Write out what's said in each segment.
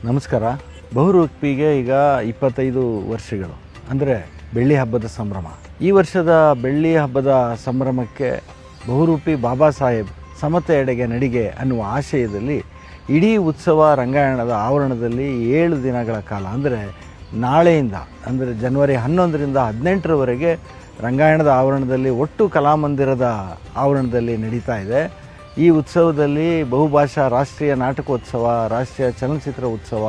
ನಮಸ್ಕಾರ. ಬಹುರೂಪಿಗೆ ಈಗ 25 ವರ್ಷಗಳು ಅಂದರೆ ಬೆಳ್ಳಿ ಹಬ್ಬದ ಸಂಭ್ರಮ. ಈ ವರ್ಷದ ಬೆಳ್ಳಿ ಹಬ್ಬದ ಸಂಭ್ರಮಕ್ಕೆ ಬಹುರೂಪಿ ಬಾಬಾ ಸಾಹೇಬ್ ಸಮತೆಯೆಡೆಗೆ ನಡಿಗೆ ಅನ್ನುವ ಆಶಯದಲ್ಲಿ ಇಡೀ ಉತ್ಸವ ರಂಗಾಯಣದ ಆವರಣದಲ್ಲಿ 7 ದಿನಗಳ ಕಾಲ ಅಂದರೆ ನಾಳೆಯಿಂದ ಅಂದರೆ ಜನವರಿ 11ರಿಂದ 18ರವರೆಗೆ ರಂಗಾಯಣದ ಆವರಣದಲ್ಲಿ ಒಟ್ಟು ಕಲಾಮಂದಿರದ ಆವರಣದಲ್ಲಿ ನಡೀತಾ ಇದೆ. ಈ ಉತ್ಸವದಲ್ಲಿ ಬಹುಭಾಷಾ ರಾಷ್ಟ್ರೀಯ ನಾಟಕೋತ್ಸವ, ರಾಷ್ಟ್ರೀಯ ಚಲನಚಿತ್ರ ಉತ್ಸವ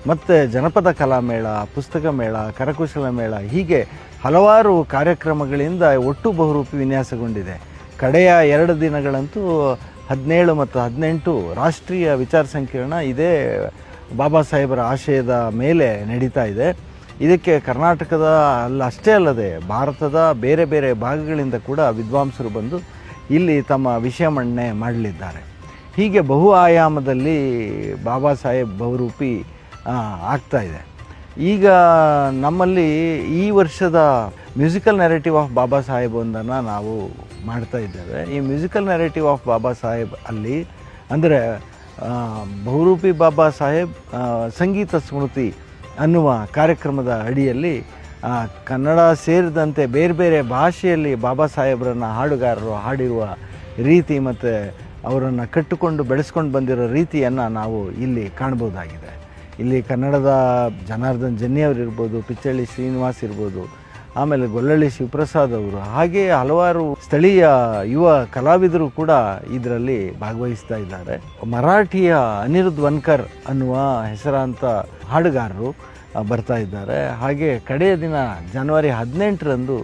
ಮತ್ತು ಜನಪದ ಕಲಾಮೇಳ, ಪುಸ್ತಕ ಮೇಳ, ಕರಕುಶಲ ಮೇಳ ಹೀಗೆ ಹಲವಾರು ಕಾರ್ಯಕ್ರಮಗಳಿಂದ ಒಟ್ಟು ಬಹುರೂಪಿ ವಿನ್ಯಾಸಗೊಂಡಿದೆ. ಕಡೆಯ 2 ದಿನಗಳಂತೂ 17 ಮತ್ತು 18 ರಾಷ್ಟ್ರೀಯ ವಿಚಾರ ಸಂಕಿರಣ ಇದೇ ಬಾಬಾ ಸಾಹೇಬರ ಆಶಯದ ಮೇಲೆ ನಡೀತಾ ಇದೆ. ಇದಕ್ಕೆ ಕರ್ನಾಟಕದ ಅಷ್ಟೇ ಅಲ್ಲದೆ ಭಾರತದ ಬೇರೆ ಬೇರೆ ಭಾಗಗಳಿಂದ ಕೂಡ ವಿದ್ವಾಂಸರು ಬಂದು ಇಲ್ಲಿ ತಮ್ಮ ವಿಷಯ ಮಂಡನೆ ಮಾಡಲಿದ್ದಾರೆ. ಹೀಗೆ ಬಹು ಆಯಾಮದಲ್ಲಿ ಬಾಬಾ ಸಾಹೇಬ್ ಬಹುರೂಪಿ ಆಗ್ತಾ ಇದೆ. ಈಗ ನಮ್ಮಲ್ಲಿ ಈ ವರ್ಷದ musical narrative of Baba Saheb ಒಂದನ್ನು ನಾವು ಮಾಡ್ತಾ ಇದ್ದೇವೆ. ಈ musical narrative of Baba Saheb ಅಲ್ಲಿ ಅಂದರೆ ಬಹುರೂಪಿ ಬಾಬಾ ಸಾಹೇಬ್ ಸಂಗೀತ ಸ್ಮೃತಿ ಅನ್ನುವ ಕಾರ್ಯಕ್ರಮದ ಅಡಿಯಲ್ಲಿ ಕನ್ನಡ ಸೇರಿದಂತೆ ಬೇರೆ ಬೇರೆ ಭಾಷೆಯಲ್ಲಿ ಬಾಬಾ ಸಾಹೇಬರನ್ನು ಹಾಡುಗಾರರು ಹಾಡಿರುವ ರೀತಿ ಮತ್ತು ಅವರನ್ನು ಕಟ್ಟಿಕೊಂಡು ಬೆಳೆಸ್ಕೊಂಡು ಬಂದಿರೋ ರೀತಿಯನ್ನು ನಾವು ಇಲ್ಲಿ ಕಾಣ್ಬೋದಾಗಿದೆ. ಇಲ್ಲಿ ಕನ್ನಡದ ಜನಾರ್ದನ್ ಜನ್ನಿಯವರು ಇರ್ಬೋದು, ಪಿಚ್ಚಳ್ಳಿ ಶ್ರೀನಿವಾಸ್ ಇರ್ಬೋದು, ಆಮೇಲೆ ಗೊಲ್ಲಳ್ಳಿ ಶಿವಪ್ರಸಾದ್ ಅವರು, ಹಾಗೆ ಹಲವಾರು ಸ್ಥಳೀಯ ಯುವ ಕಲಾವಿದರು ಕೂಡ ಇದರಲ್ಲಿ ಭಾಗವಹಿಸ್ತಾ ಇದ್ದಾರೆ. ಮರಾಠಿಯ ಅನಿರುದ್ಧ್ ವನ್ಕರ್ ಅನ್ನುವ ಹೆಸರಾಂತ ಹಾಡುಗಾರರು ಬರ್ತಾ ಇದ್ದಾರೆ. ಹಾಗೆ ಕಡೆಯ ದಿನ ಜನವರಿ 18ರಂದು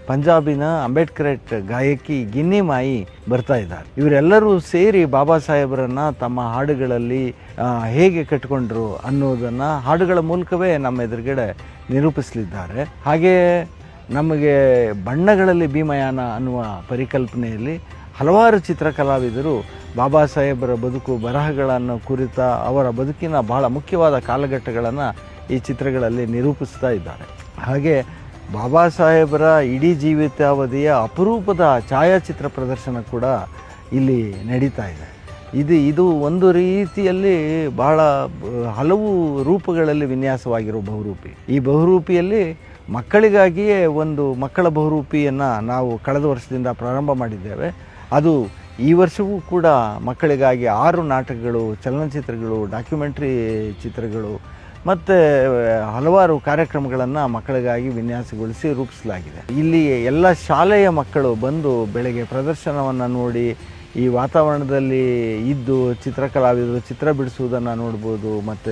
ಪಂಜಾಬಿನ ಅಂಬೇಡ್ಕರೇಟ್ ಗಾಯಕಿ ಗಿನ್ನಿ ಮಾಯಿ ಬರ್ತಾ ಇದ್ದಾರೆ. ಇವರೆಲ್ಲರೂ ಸೇರಿ ಬಾಬಾ ಸಾಹೇಬರನ್ನು ತಮ್ಮ ಹಾಡುಗಳಲ್ಲಿ ಹೇಗೆ ಕಟ್ಟಿಕೊಂಡ್ರು ಅನ್ನೋದನ್ನು ಹಾಡುಗಳ ಮೂಲಕವೇ ನಮ್ಮ ಎದುರುಗಡೆ ನಿರೂಪಿಸಲಿದ್ದಾರೆ. ಹಾಗೆಯೇ ನಮಗೆ ಬಣ್ಣಗಳಲ್ಲಿ ಭೀಮಯಾನ ಅನ್ನುವ ಪರಿಕಲ್ಪನೆಯಲ್ಲಿ ಹಲವಾರು ಚಿತ್ರಕಲಾವಿದರು ಬಾಬಾ ಸಾಹೇಬರ ಬದುಕು ಬರಹಗಳನ್ನು ಕುರಿತ ಅವರ ಬದುಕಿನ ಬಹಳ ಮುಖ್ಯವಾದ ಕಾಲಘಟ್ಟಗಳನ್ನು ಈ ಚಿತ್ರಗಳಲ್ಲಿ ನಿರೂಪಿಸ್ತಾ ಇದ್ದಾರೆ. ಹಾಗೆ ಬಾಬಾ ಸಾಹೇಬರ ಇಡೀ ಜೀವಿತಾವಧಿಯ ಅಪರೂಪದ ಛಾಯಾಚಿತ್ರ ಪ್ರದರ್ಶನ ಕೂಡ ಇಲ್ಲಿ ನಡೀತಾ ಇದೆ. ಇದು ಒಂದು ರೀತಿಯಲ್ಲಿ ಬಹಳ ಹಲವು ರೂಪಗಳಲ್ಲಿ ವಿನ್ಯಾಸವಾಗಿರೋ ಬಹುರೂಪಿ. ಈ ಬಹುರೂಪಿಯಲ್ಲಿ ಮಕ್ಕಳಿಗಾಗಿಯೇ ಒಂದು ಮಕ್ಕಳ ಬಹುರೂಪಿಯನ್ನು ನಾವು ಕಳೆದ ವರ್ಷದಿಂದ ಪ್ರಾರಂಭ ಮಾಡಿದ್ದೇವೆ. ಅದು ಈ ವರ್ಷವೂ ಕೂಡ ಮಕ್ಕಳಿಗಾಗಿ 6 ನಾಟಕಗಳು, ಚಲನಚಿತ್ರಗಳು, ಡಾಕ್ಯುಮೆಂಟ್ರಿ ಚಿತ್ರಗಳು ಮತ್ತು ಹಲವಾರು ಕಾರ್ಯಕ್ರಮಗಳನ್ನು ಮಕ್ಕಳಿಗಾಗಿ ವಿನ್ಯಾಸಗೊಳಿಸಿ ರೂಪಿಸಲಾಗಿದೆ. ಇಲ್ಲಿ ಎಲ್ಲ ಶಾಲೆಯ ಮಕ್ಕಳು ಬಂದು ಬೆಳಗ್ಗೆ ಪ್ರದರ್ಶನವನ್ನು ನೋಡಿ ಈ ವಾತಾವರಣದಲ್ಲಿ ಇದ್ದು ಚಿತ್ರಕಲಾವಿದರು ಚಿತ್ರ ಬಿಡಿಸುವುದನ್ನು ನೋಡ್ಬೋದು ಮತ್ತು